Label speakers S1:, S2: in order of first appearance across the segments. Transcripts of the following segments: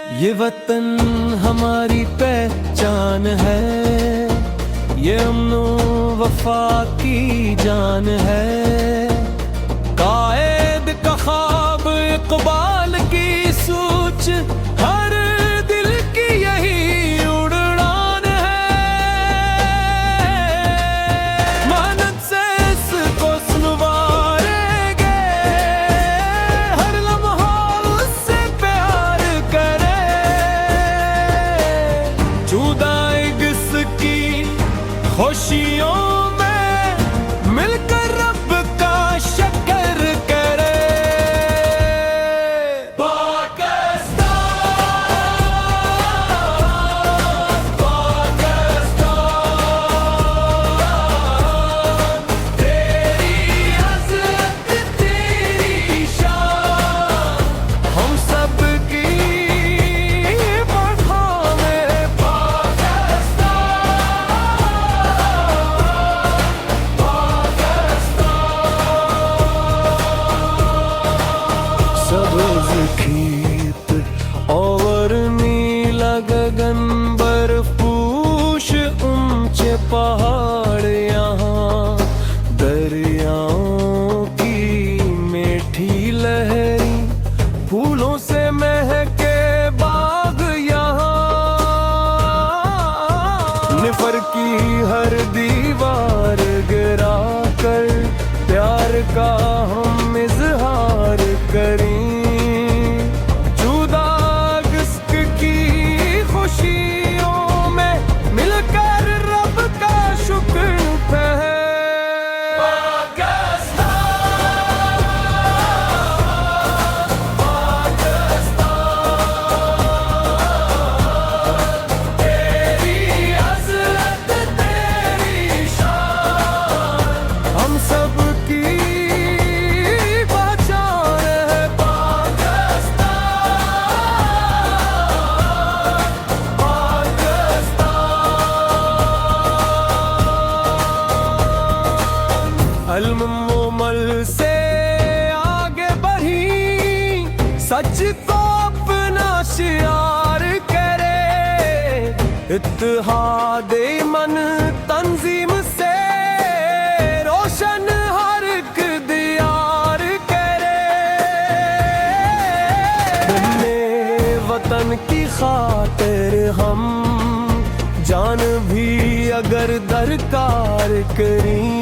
S1: ये वतन हमारी पहचान है, ये अमनो वफा की जान है। कायद का ख्वाब इकबाल की सूच, हर दिल की यही उड़ान है। मेहनत से इसको सुनवारेंगे, हर लम्हा उससे प्यार करे। जुदाई किसकी खुशियों में मिलकर रब का शक्र करे। सबज खेत और नीला गगन, बर्फपूश ऊंचे पहाड़, यहाँ दरियाओं की मीठी लहरी, फूलों से महके बाग, यहाँ निफर की हर दीवार गिरा कर प्यार का हम इजहार करें। अलमुमल से आगे बढ़ी, सच को अपना शियार करे। इत्तेहाद मन तंजीम से रोशन हर एक दियार करे। अपने वतन की खातिर हम जान भी अगर दरकार करें,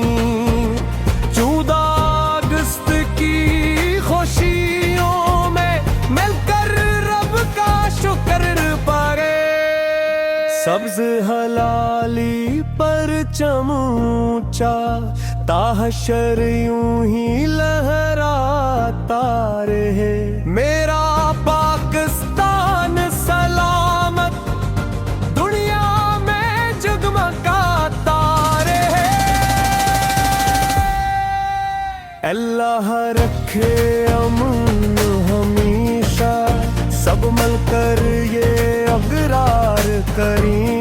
S1: खुशियों में मिलकर रब का शुक्र पाए। सब्ज हलाली पर चमूचा ताहशर यूं ही लहराता रहे। मेरा पाकिस्तान सलामत दुनिया में जगमगाता रहे। अल्लाह रखे अमन हमेशा, सब मिलकर ये अगरार करें।